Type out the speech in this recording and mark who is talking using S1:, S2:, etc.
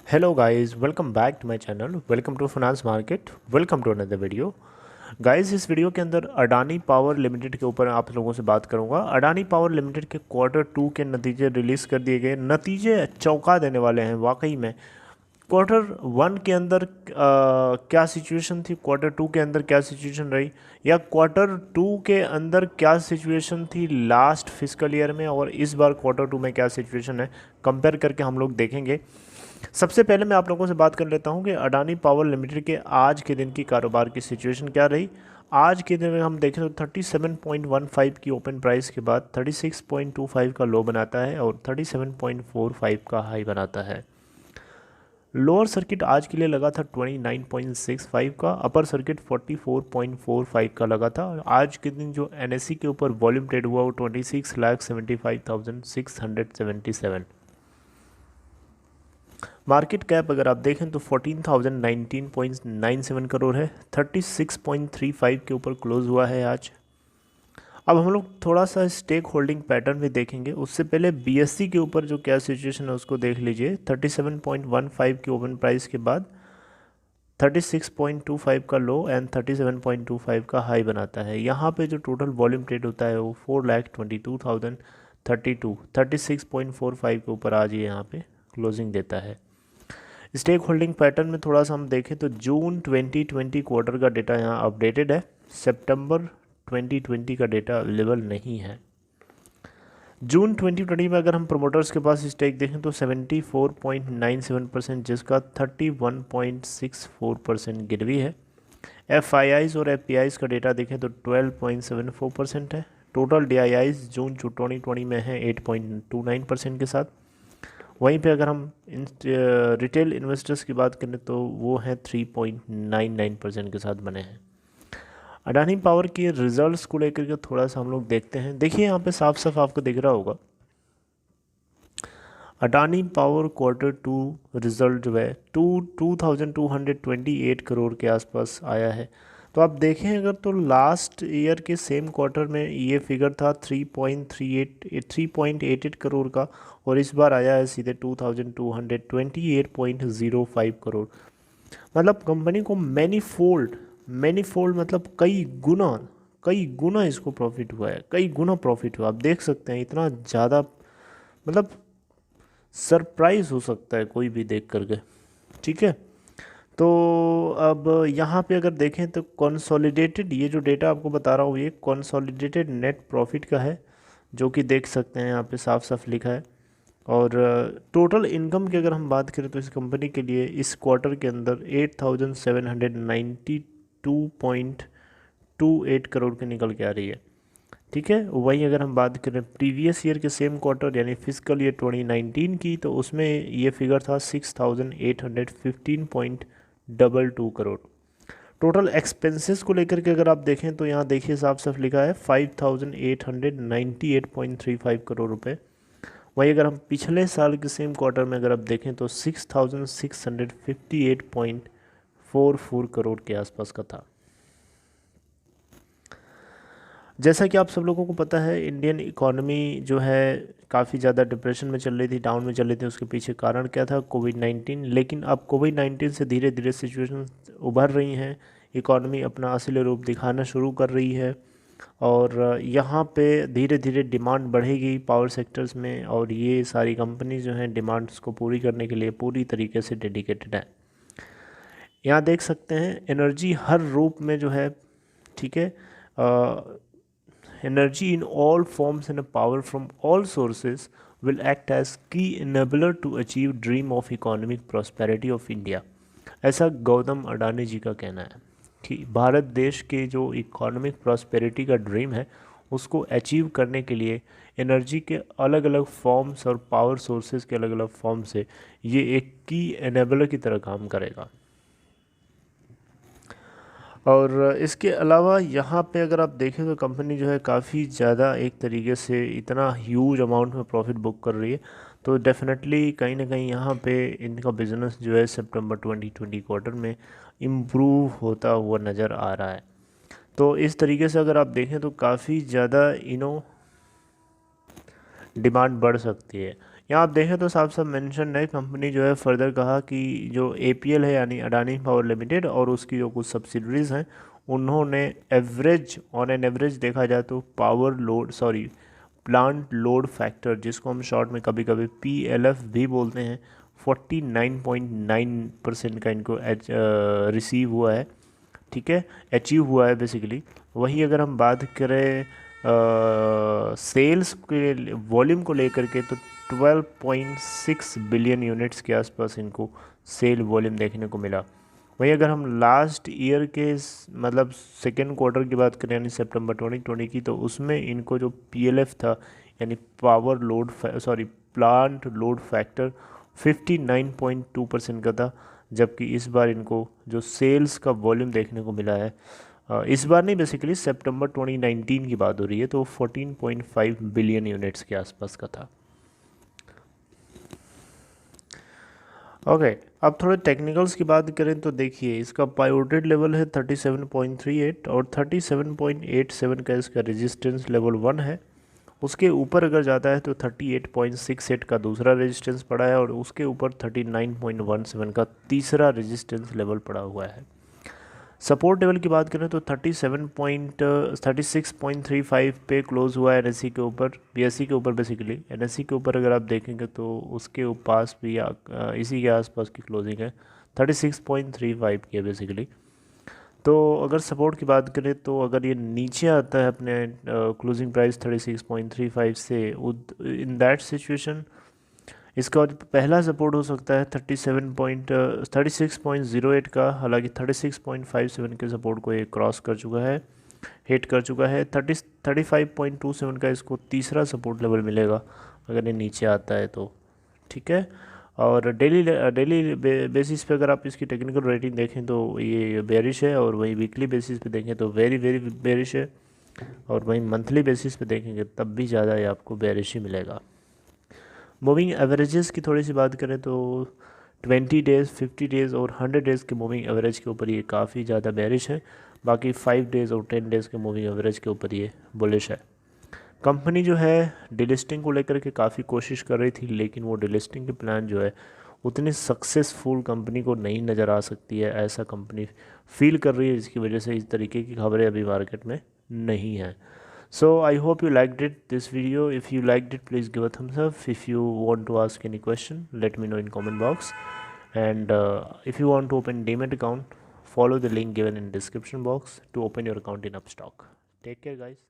S1: Hello guys, welcome back to my channel. Welcome to Finance Market. Welcome to another video. Guys इस video के अंदर Adani power limited के ऊपर आप लोगों से बात करूंगा। अडानी पावर लिमिटेड के क्वार्टर 2 के नतीजे रिलीज़ कर दिए गए। नतीजे चौंका देने वाले हैं वाकई में। क्वार्टर 1 के अंदर क्या सिचुएशन थी, क्वार्टर 2 के अंदर क्या सिचुएशन रही, या क्वार्टर 2 के अंदर क्या सिचुएशन थी लास्ट फिजिकल ईयर में और इस बार क्वार्टर 2 में क्या सिचुएशन है, कंपेयर करके हम लोग देखेंगे। सबसे पहले मैं आप लोगों से बात कर लेता हूं कि अडानी पावर लिमिटेड के आज के दिन की कारोबार की सिचुएशन क्या रही। आज के दिन में हम देखें तो 37.15 की ओपन प्राइस के बाद 36.25 का लो बनाता है और 37.45 का हाई बनाता है। लोअर सर्किट आज के लिए लगा था 29.65 का, अपर सर्किट 44.45 का लगा था। आज के दिन जो एनएसई के ऊपर वॉल्यूम ट्रेड हुआ वो 26,75,677। मार्केट कैप अगर आप देखें तो 14,019.97 करोड़ है, 36.35 के ऊपर क्लोज हुआ है आज। अब हम लोग थोड़ा सा स्टेक होल्डिंग पैटर्न भी देखेंगे। उससे पहले बीएससी के ऊपर जो क्या सिचुएशन है उसको देख लीजिए। 37.15 की ओपन प्राइस के बाद 36.25 का लो एंड 37.25 का हाई बनाता है। यहाँ पे जो टोटल वॉल्यूम ट्रेड होता है वो 4,22,032, 36.45 के ऊपर आज ये यहाँ पे क्लोजिंग देता है। स्टेक होल्डिंग पैटर्न में थोड़ा सा हम देखें तो जून 2020 क्वार्टर का डेटा यहाँ अपडेटेड है, सितंबर 2020 का डेटा अवेलेबल नहीं है। जून 2020 में अगर हम प्रोमोटर्स के पास स्टेक देखें तो 74.97%, जिसका 31.64% गिरवी है। एफआईआईज और एफपीआईज का डेटा देखें तो 12.74% है। टोटल डीआईआईज जून 2020 में है 8.29% के साथ। वहीं पे अगर हम रिटेल इन्वेस्टर्स की बात करें तो वो हैं 3.99% के साथ बने हैं। अडानी पावर की रिजल्ट्स को लेकर के थोड़ा सा हम लोग देखते हैं। देखिए यहाँ पे साफ साफ आपको दिख रहा होगा अडानी पावर क्वार्टर 2 रिजल्ट जो है 2228 करोड़ के आसपास आया है। तो आप देखें अगर तो लास्ट ईयर के सेम क्वार्टर में ये फिगर था 3.88 करोड़ का, और इस बार आया है सीधे 2228.05 करोड़। मतलब कंपनी को मैनीफोल्ड मतलब कई गुना इसको प्रॉफिट हुआ है, कई गुना प्रॉफिट हुआ। आप देख सकते हैं इतना ज़्यादा, मतलब सरप्राइज हो सकता है कोई भी देख करके। ठीक है, तो अब यहाँ पे अगर देखें तो कंसोलिडेटेड, ये जो डेटा आपको बता रहा हूँ ये कंसोलिडेटेड नेट प्रॉफिट का है, जो कि देख सकते हैं यहाँ पे साफ साफ लिखा है। और टोटल इनकम की अगर हम बात करें तो इस कंपनी के लिए इस क्वार्टर के अंदर 8,792.28 करोड़ की निकल के आ रही है। ठीक है, वहीं अगर हम बात करें प्रीवियस ईयर के सेम क्वार्टर यानी फिजिकल ईयर 2019 की, तो उसमें ये फिगर था 6,815.22 करोड़। टोटल एक्सपेंसेस को लेकर के अगर आप देखें तो यहाँ देखिए साफ साफ लिखा है 5,898.35 करोड़ रुपए। वहीं अगर हम पिछले साल के सेम क्वार्टर में अगर आप देखें तो 6,658.44 करोड़ के आसपास का था। जैसा कि आप सब लोगों को पता है इंडियन इकॉनमी जो है काफ़ी ज़्यादा डिप्रेशन में चल रही थी, डाउन में चल रही थी। उसके पीछे कारण क्या था? कोविड-19। लेकिन अब कोविड-19 से धीरे धीरे सिचुएशन उभर रही हैं, इकॉनमी अपना असली रूप दिखाना शुरू कर रही है और यहाँ पे धीरे धीरे डिमांड बढ़ेगी पावर सेक्टर्स में, और ये सारी कंपनी जो हैं डिमांड्स को पूरी करने के लिए पूरी तरीके से डेडिकेटेड है। यहाँ देख सकते हैं एनर्जी हर रूप में जो है, ठीक है, energy in all forms and power from all sources will act as key enabler to achieve dream of economic prosperity of India। ऐसा गौतम अडानी जी का कहना है कि भारत देश के जो इकोनॉमिक प्रॉस्पेरिटी का ड्रीम है उसको अचीव करने के लिए एनर्जी के अलग अलग फॉर्म्स और पावर सोर्सेज के अलग अलग फॉर्म से ये एक की एनेबलर की तरह काम करेगा। और इसके अलावा यहाँ पे अगर आप देखें तो कंपनी जो है काफ़ी ज़्यादा एक तरीके से इतना ह्यूज अमाउंट में प्रॉफिट बुक कर रही है, तो डेफिनेटली कहीं ना कहीं यहाँ पे इनका बिज़नेस जो है सितंबर 2020 क्वार्टर में इम्प्रूव होता हुआ नज़र आ रहा है। तो इस तरीके से अगर आप देखें तो काफ़ी ज़्यादा डिमांड बढ़ सकती है। यहाँ आप देखें तो साफ साफ मेंशन है, कंपनी जो है फर्दर कहा कि जो APL है यानी अडानी पावर लिमिटेड और उसकी जो कुछ सब्सिडरीज हैं उन्होंने एवरेज ऑन एन एवरेज देखा जाए तो प्लांट लोड फैक्टर, जिसको हम शॉर्ट में कभी कभी PLF भी बोलते हैं, 49.9% का इनको रिसीव हुआ है, ठीक है, अचीव हुआ है बेसिकली। वहीं अगर हम बात करें सेल्स के वॉल्यूम को लेकर के तो 12.6 बिलियन यूनिट्स के आसपास इनको सेल वॉल्यूम देखने को मिला। वहीं अगर हम लास्ट ईयर के मतलब सेकेंड क्वार्टर की बात करें यानी सितंबर 2020 की, तो उसमें इनको जो PLF था यानी प्लांट लोड फैक्टर 59.2% का था, जबकि इस बार इनको जो सेल्स का वॉल्यूम देखने को मिला है, इस बार नहीं बेसिकली सितंबर 2019 की बात हो रही है, तो 14.5 बिलियन यूनिट्स के आसपास का था। ओके, अब थोड़े टेक्निकल्स की बात करें तो देखिए इसका पायोडेड लेवल है 37.38 और 37.87 का इसका रेजिस्टेंस लेवल 1 है। उसके ऊपर अगर जाता है तो 38.68 का दूसरा रेजिस्टेंस पड़ा है और उसके ऊपर 39.17 का तीसरा रेजिस्टेंस लेवल पड़ा हुआ है। सपोर्ट लेवल की बात करें तो 36.35 पे क्लोज हुआ है NSE के ऊपर, BSE के ऊपर बेसिकली। NSE के ऊपर अगर आप देखेंगे तो उसके पास भी इसी के आसपास की क्लोजिंग है, 36.35 की है बेसिकली। तो अगर सपोर्ट की बात करें तो अगर ये नीचे आता है अपने क्लोजिंग प्राइस 36.35 से, इन दैट सिचुएशन इसका पहला सपोर्ट हो सकता है 36.08 का। हालांकि 36.57 के सपोर्ट को ये क्रॉस कर चुका है, हिट कर चुका है। 35.27 का इसको तीसरा सपोर्ट लेवल मिलेगा अगर ये नीचे आता है तो, ठीक है। और डेली बेसिस पे अगर आप इसकी टेक्निकल रेटिंग देखें तो ये बेरिश है, और वहीं वीकली बेसिस पे देखें तो वेरी वेरी बेरिश है, और वहीं मंथली बेसिस पे देखेंगे तब भी ज़्यादा ये आपको बेरिश ही मिलेगा। मूविंग एवरेजेस की थोड़ी सी बात करें तो 20 डेज़, 50 डेज़ और 100 डेज़ के मूविंग एवरेज के ऊपर ये काफ़ी ज़्यादा बेरिश है। बाकी 5 डेज़ और 10 डेज़ के मूविंग एवरेज के ऊपर ये बुलिश है। कंपनी जो है डिलिस्टिंग को लेकर के काफ़ी कोशिश कर रही थी, लेकिन वो डिलिस्टिंग के प्लान जो है उतनी सक्सेसफुल कंपनी को नहीं नज़र आ सकती है, ऐसा कंपनी फील कर रही है, जिसकी वजह से इस तरीके की खबरें अभी मार्केट में नहीं हैं। So I hope you liked this video. If you liked it, please give a thumbs up. If you want to ask any question, let me know in comment box. And if you want to open Demat account, follow the link given in description box to open your account in Upstock. Take care, guys.